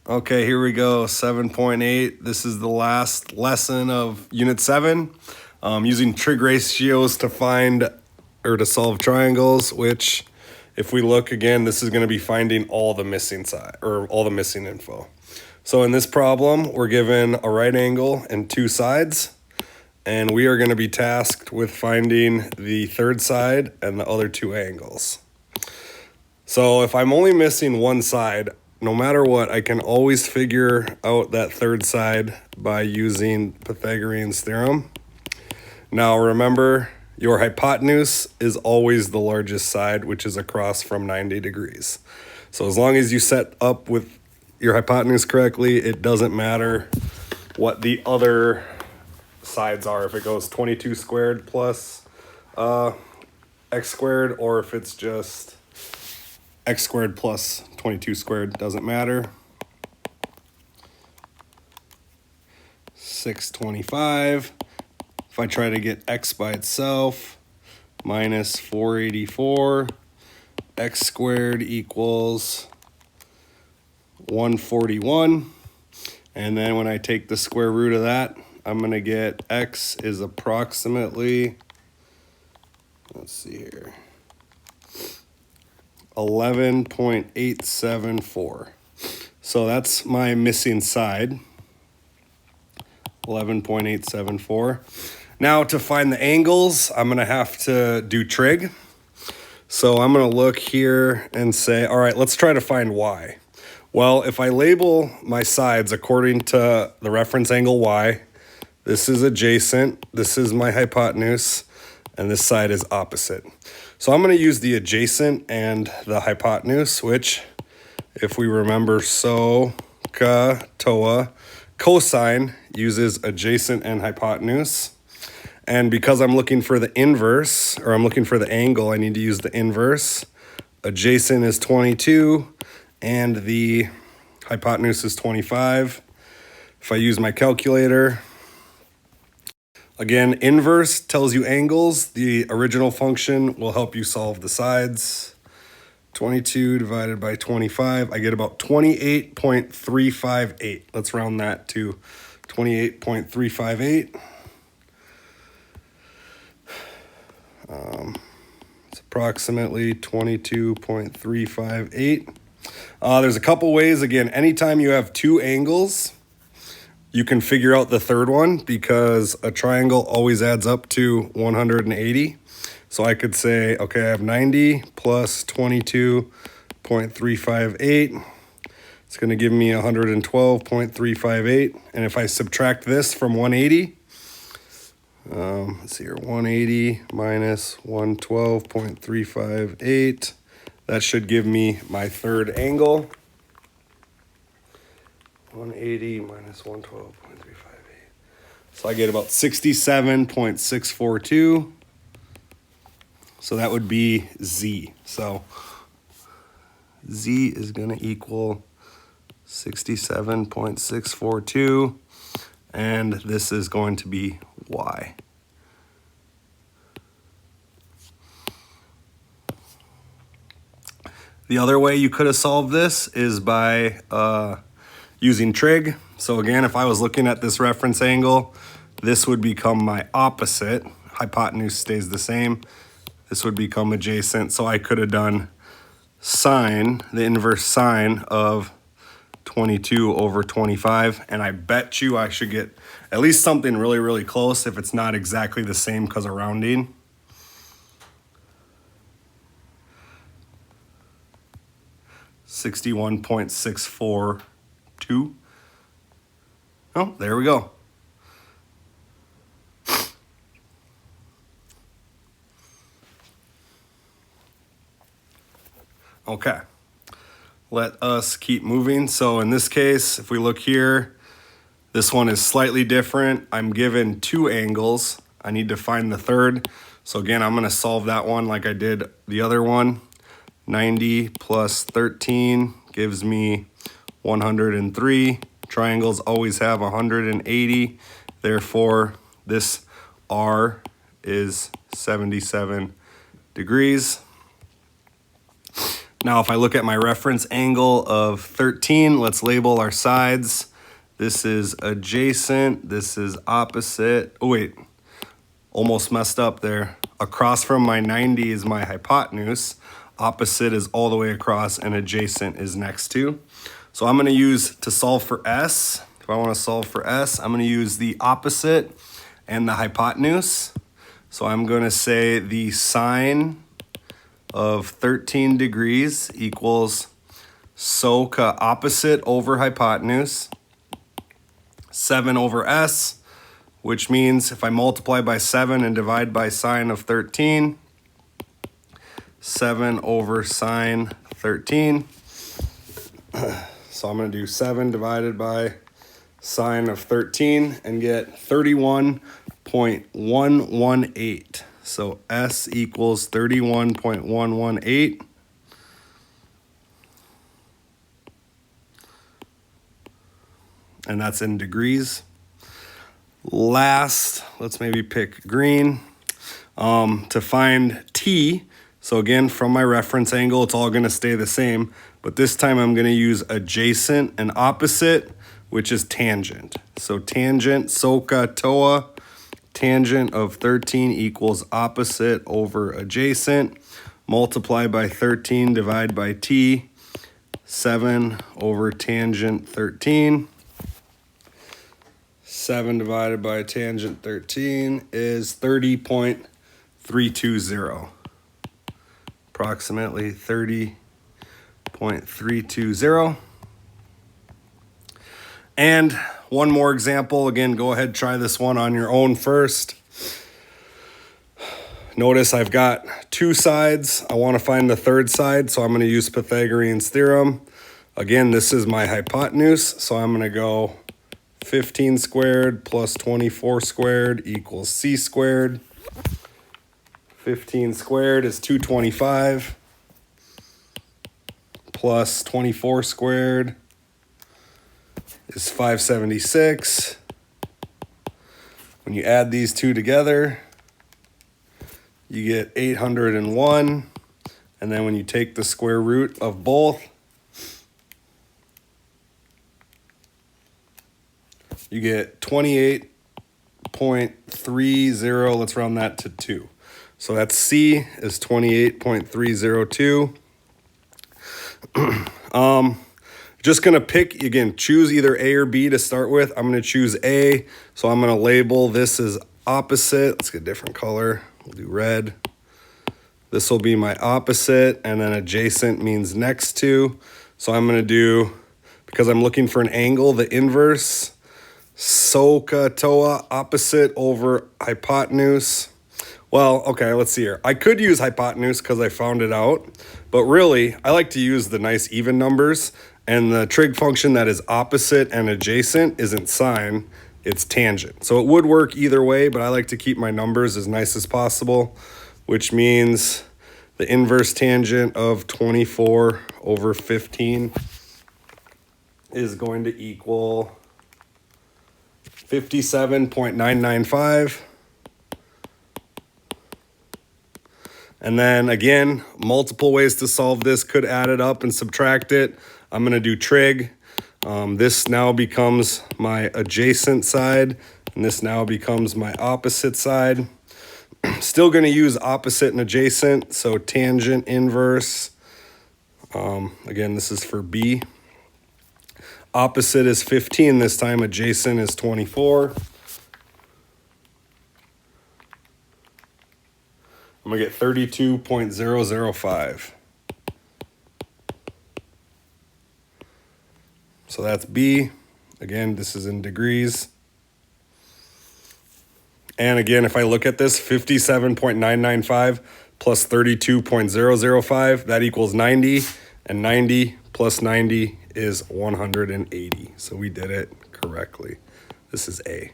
Okay, here we go, 7.8. This is the last lesson of Unit 7. Using trig ratios to find or to solve triangles, which if we look again, this is going to be finding all the missing side or all the missing info. So in this problem, we're given a right angle and two sides, and we are going to be tasked with finding the third side and the other two angles. So if I'm only missing one side, no matter what, I can always figure out that third side by using Pythagorean's theorem. Now remember, your hypotenuse is always the largest side, which is across from 90 degrees. So as long as you set up with your hypotenuse correctly, it doesn't matter what the other sides are. If it goes 22 squared plus x squared, or if it's just x squared plus 22 squared, doesn't matter. 625. If I try to get x by itself, minus 484, x squared equals 141. And then when I take the square root of that, I'm going to get x is approximately, let's see here, 11.874. So that's my missing side, 11.874. Now to find the angles, I'm going to have to do trig. So I'm going to look here and say, all right, let's try to find y. Well, if I label my sides according to the reference angle y, this is adjacent, this is my hypotenuse, and this side is opposite. So I'm going to use the adjacent and the hypotenuse, which, if we remember, SOHCAHTOA, cosine uses adjacent and hypotenuse. And because I'm looking for the inverse, or I'm looking for the angle, I need to use the inverse. Adjacent is 22, and the hypotenuse is 25. If I use my calculator, again, inverse tells you angles. The original function will help you solve the sides. 22 divided by 25, I get about 28.358. Let's round that to 28.358. It's approximately 22.358. There's a couple ways. Again, anytime you have two angles, you can figure out the third one because a triangle always adds up to 180. So I could say, okay, I have 90 plus 22.358. It's going to give me 112.358. And if I subtract this from 180, let's see here, 180 minus 112.358. That should give me my third angle. 180 minus 112.358. So I get about 67.642. So that would be Z. So Z is going to equal 67.642. And this is going to be Y. The other way you could have solved this is by using trig. So again, if I was looking at this reference angle, this would become my opposite. Hypotenuse stays the same. This would become adjacent. So I could have done sine, the inverse sine of 22 over 25. And I bet you I should get at least something really, really close if it's not exactly the same because of rounding. $61.642. Oh, there we go. Okay, let us keep moving. So in this case, if we look here, this one is slightly different. I'm given two angles. I need to find the third. So again, I'm going to solve that one like I did the other one. 90 plus 13 gives me 103. Triangles always have 180. Therefore, this R is 77 degrees. Now, if I look at my reference angle of 13, let's label our sides. This is adjacent, this is opposite. Oh wait, almost messed up there. Across from my 90 is my hypotenuse. Opposite is all the way across and adjacent is next to. So I'm gonna use, to solve for S, if I wanna solve for S, I'm gonna use the opposite and the hypotenuse. So I'm gonna say the sine of 13 degrees equals SOHCAH opposite over hypotenuse, 7 over S, which means if I multiply by 7 and divide by sine of 13, 7 over sine 13. So I'm going to do 7 divided by sine of 13 and get 31.118. So S equals 31.118. And that's in degrees. Last, let's maybe pick green. To find T, so again, from my reference angle, it's all gonna stay the same, but this time I'm gonna use adjacent and opposite, which is tangent. So tangent, SOHCAH, TOA, tangent of 13 equals opposite over adjacent, multiply by 13, divide by T, 7 over tangent 13. 7 divided by tangent 13 is 30.320. Approximately 30.320. And one more example. Again, go ahead, try this one on your own first. Notice I've got 2 sides. I want to find the third side, so I'm going to use Pythagorean's theorem. Again, this is my hypotenuse, so I'm going to go 15 squared plus 24 squared equals C squared. 15 squared is 225 plus 24 squared is 576. When you add these two together, you get 801. And then when you take the square root of both, you get 28.30. Let's round that to 2. So that's C is 28.302. Just gonna pick, again, choose either A or B to start with. I'm gonna choose A, so I'm gonna label this as opposite. Let's get a different color. We'll do red. This will be my opposite, and then adjacent means next to. So I'm gonna do, because I'm looking for an angle, the inverse. SOHCAH, TOA, opposite over hypotenuse. Well, okay, let's see here. I could use hypotenuse because I found it out, but really, I like to use the nice even numbers, and the trig function that is opposite and adjacent isn't sine, it's tangent. So it would work either way, but I like to keep my numbers as nice as possible, which means the inverse tangent of 24 over 15 is going to equal 57.995. And then again, multiple ways to solve this. Could add it up and subtract it. I'm gonna do trig. This now becomes my adjacent side, and this now becomes my opposite side. Still gonna use opposite and adjacent, so tangent inverse. Again, this is for B. Opposite is 15 this time, adjacent is 24. I'm gonna get 32.005. So that's B. Again, this is in degrees. And again, if I look at this, 57.995 plus 32.005, that equals 90. And 90 plus 90 is 180. So we did it correctly. This is A.